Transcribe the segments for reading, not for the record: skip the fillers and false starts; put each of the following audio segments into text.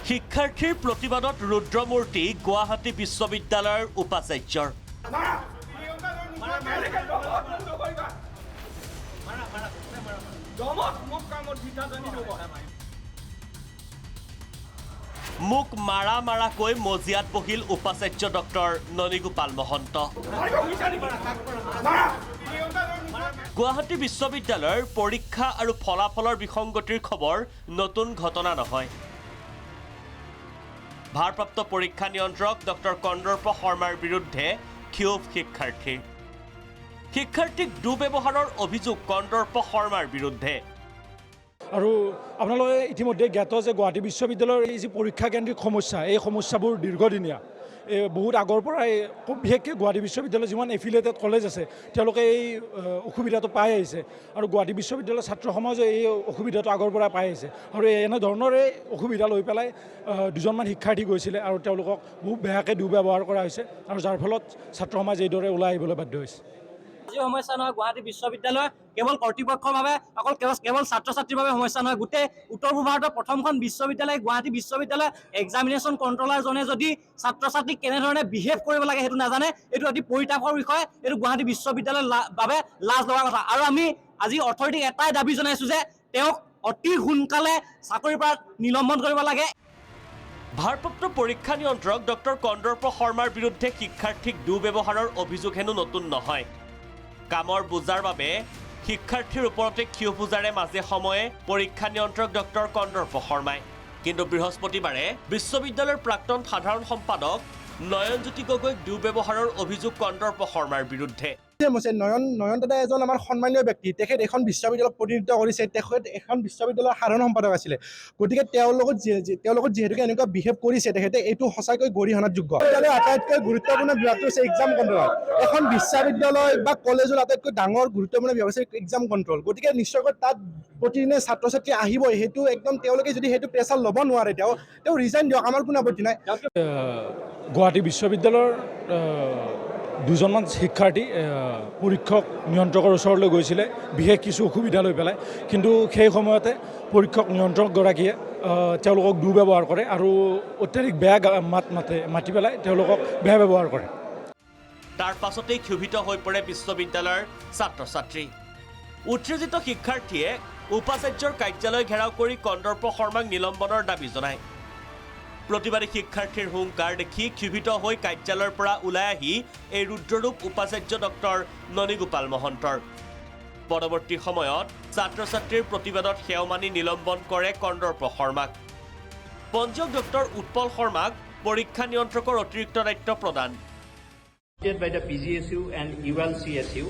শিক্ষাৰ্থীৰ প্ৰতিবাদত ৰুদ্ৰমূৰ্তি গুৱাহাটী বিশ্ববিদ্যালয়ৰ উপাচাৰ্যৰ মুখ মাৰাকৈ মজিয়াত বহিল উপাচাৰ্য ডক্টৰ ননীগোপাল মহন্ত। গুৱাহাটী বিশ্ববিদ্যালয়ৰ পৰীক্ষা আৰু ফলাফলৰ বিসংগতিৰ খবৰ নতুন ঘটনা নহয়। ভাৰপ্ৰাপ্ত পৰীক্ষা নিয়ন্ত্ৰক ডক্টৰ কন্দৰ্প শৰ্মাৰ বিৰুদ্ধে ক্ষোভ শিক্ষাৰ্থীক দুৰ্ব্যৱহাৰৰ অভিযোগ কন্দৰ্প শৰ্মাৰ বিৰুদ্ধে। আৰু আপোনালোকে ইতিমধ্যে জ্ঞাত যে গুৱাহাটী বিশ্ববিদ্যালয়ৰ এই যি পৰীক্ষা কেন্দ্ৰিক সমস্যা, এই সমস্যাবোৰ দীৰ্ঘদিনীয়া। বহুত আগৰ পৰাই বিশেষকৈ গুৱাহাটী বিশ্ববিদ্যালয়ৰ যিমান এফিলিয়েটেড কলেজ আছে তেওঁলোকে এই অসুবিধাটো পাই আহিছে আৰু গুৱাহাটী বিশ্ববিদ্যালয়ৰ ছাত্ৰ সমাজে এই অসুবিধাটো আগৰ পৰাই পাই আহিছে আৰু এনেধৰণৰে অসুবিধা লৈ পেলাই দুজনমান শিক্ষাৰ্থী গৈছিলে আৰু তেওঁলোকক বহুত বেয়াকৈ দুৰ্ব্যৱহাৰ কৰা হৈছে আৰু যাৰ ফলত ছাত্ৰ সমাজ এইদৰে ওলাই আহিবলৈ বাধ্য হৈছে। সমস্যা নহয় গুৱাহাটী বিশ্ববিদ্যালয় কেৱল কৰ্তৃপক্ষৰ বাবে কেৱল ছাত্ৰ ছাত্ৰীৰ বাবে সমস্যা নহয়, গোটেই উত্তৰ পূব ভাৰতৰ প্ৰথমখন বিশ্ববিদ্যালয় গুৱাহাটী বিশ্ববিদ্যালয় এক্সামিনেশ্যন কণ্ট্ৰলাৰজনে যদি ছাত্ৰ ছাত্ৰীক কেনেধৰণে বিহেভ কৰিব লাগে সেইটো নাজানে, এইটো অতি পৰিতাপৰ বিষয়। এইটো গুৱাহাটী বিশ্ববিদ্যালয়ৰ বাবে লাজ লগা কথা আৰু আমি আজি অথৰিটিক এটাই দাবী জনাইছোঁ যে তেওঁক অতি সোনকালে চাকৰিৰ পৰা নিলম্বন কৰিব লাগে। ভাৰপ্ৰাপ্ত পৰীক্ষা নিয়ন্ত্ৰক ডক্টৰ কন্দৰ্প শৰ্মাৰ বিৰুদ্ধে শিক্ষাৰ্থীক দুৰ্ব্যৱহাৰৰ অভিযোগ হেনো নতুন নহয়। কামৰ বোজাৰ বাবে শিক্ষাৰ্থীৰ ওপৰতে ক্ষোভ পূজাৰে মাজে সময়ে পৰীক্ষা নিয়ন্ত্ৰক ডক্টৰ কন্দৰ্প শৰ্মাই। কিন্তু বৃহস্পতিবাৰে বিশ্ববিদ্যালয়ৰ প্ৰাক্তন সাধাৰণ সম্পাদক নয়নজ্যোতি গগৈক দুৰ্ব্যৱহাৰৰ অভিযোগ কন্দৰ্প শৰ্মাৰ বিৰুদ্ধে। নয়ন দাদা এজন আমাৰ সন্মানীয় ব্যক্তি, তেখেত এখন বিশ্ববিদ্যালয়ত প্ৰতিনিধিত্ব কৰিছে, তেখেত এখন বিশ্ববিদ্যালয়ৰ সাধাৰণ সম্পাদক আছিলে। গতিকে তেওঁৰ লগত যিহেতুকে এনেকুৱা বিহেভ কৰিছে তেখেতে এইটো সঁচাকৈ গৰিহণাৰ যোগ্য। বিদ্যালয়ৰ আটাইতকৈ গুৰুত্বপূৰ্ণ বিভাগটো হৈছে এক্সাম কণ্ট্ৰল। এখন বিশ্ববিদ্যালয় বা কলেজৰ আটাইতকৈ ডাঙৰ গুৰুত্বপূৰ্ণ বিভাগ হৈছে এক্সাম কণ্ট্ৰল। গতিকে নিশ্চয়কৈ তাত প্ৰতিদিনে ছাত্ৰ ছাত্ৰী আহিবই, সেইটো একদম তেওঁলোকে যদি সেইটো প্ৰেছাৰ ল'ব নোৱাৰে তেওঁ ৰিজাইন দিয়ক, আমাৰ কোনো আপত্তি নাই। গুৱাহাটী বিশ্ববিদ্যালয়ৰ দুজনমান শিক্ষাৰ্থী পৰীক্ষক নিয়ন্ত্ৰকৰ ওচৰলৈ গৈছিলে বিশেষ কিছু অসুবিধা লৈ পেলাই, কিন্তু সেই সময়তে পৰীক্ষক নিয়ন্ত্ৰকগৰাকীয়ে তেওঁলোকক দুৰ্ব্যৱহাৰ কৰে আৰু অত্যাধিক বেয়া মাতি পেলাই তেওঁলোকক বেয়া ব্যৱহাৰ কৰে। তাৰ পাছতেই ক্ষোভিত হৈ পৰে বিশ্ববিদ্যালয়ৰ ছাত্ৰ ছাত্ৰী। উত্তেজিত শিক্ষাৰ্থীয়ে উপাচাৰ্যৰ কাৰ্যালয় ঘেৰাও কৰি কন্দৰ্প শৰ্মাক নিলম্বনৰ দাবী জনায়। প্ৰতিবাদী শিক্ষাৰ্থীৰ হুংকাৰ দেখি ক্ষোভিত হৈ কাৰ্যালয়ৰ পৰা ওলাই আহি এই ৰুদ্ৰৰূপ উপাচাৰ্য ডক্টৰ ননীগোপাল মহন্তৰ। পৰৱৰ্তী সময়ত ছাত্ৰ ছাত্ৰীৰ প্ৰতিবাদত সেও মানি নিলম্বন কৰে কন্দৰ্প শৰ্মাক। পঞ্জীয়ক ডক্টৰ উৎপল শৰ্মাক পৰীক্ষা নিয়ন্ত্ৰকৰ অতিৰিক্ত দায়িত্ব প্ৰদান। By the PGSU and ULCSU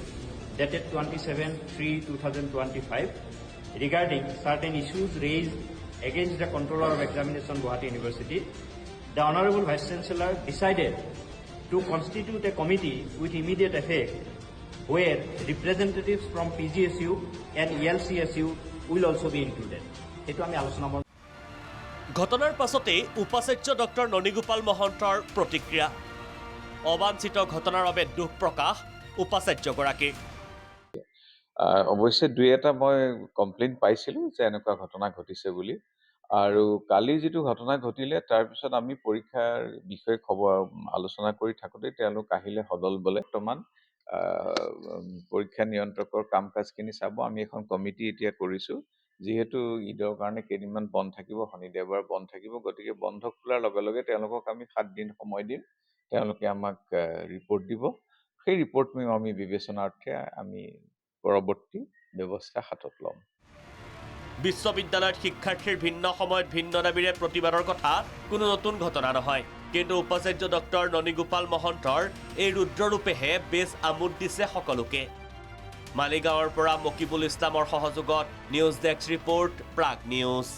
dated 27/3/2025 regarding certain issues raised against the controller of examination Guwahati University, the Honorable Vice Chancellor decided to constitute a committee with immediate effect where representatives from PGSU and ELCSU will also be included. Eto ami alochona ঘটনাৰ পাছতেই উপাচাৰ্য doctor Nanigopal মহন্তৰ প্ৰতিক্ৰিয়া। অবাঞ্ছিত ঘটনাৰ বাবে দুখ প্ৰকাশ উপাচাৰ্যগৰাকীৰ। অৱশ্যে দুই এটা মই কমপ্লেইন পাইছিলোঁ যে এনেকুৱা ঘটনা ঘটিছে বুলি, আৰু কালি যিটো ঘটনা ঘটিলে তাৰপিছত আমি পৰীক্ষাৰ বিষয়ে আলোচনা কৰি থাকোঁতে তেওঁলোক আহিলে সদল বলে। বৰ্তমান পৰীক্ষা নিয়ন্ত্ৰকৰ কাম কাজখিনি চাব আমি এখন কমিটি এতিয়া কৰিছোঁ। যিহেতু ঈদৰ কাৰণে কেইদিনমান বন্ধ থাকিব, শনি দেওবাৰ বন্ধ থাকিব, গতিকে বন্ধ খোলাৰ লগে লগে তেওঁলোকক আমি 7 দিন সময় দিম, তেওঁলোকে আমাক ৰিপৰ্ট দিব। সেই ৰিপৰ্ট আমি বিবেচনাৰ্থে আমি পৰৱৰ্তী ব্যৱস্থা হাতত ল'ম। বিশ্ববিদ্যালয়ত শিক্ষাৰ্থীৰ ভিন্ন সময়ত ভিন্ন দাবীৰে প্ৰতিবাদৰ কথা কোনো নতুন ঘটনা নহয়, কিন্তু উপাচাৰ্য ডক্টৰ ননীগোপাল মহন্তৰ এই ৰুদ্ৰৰূপেহে বেছ আমোদ দিছে সকলোকে। মালিগাঁৱৰ পৰা মকিবুল ইছলামৰ সহযোগত news desk report, Prag news.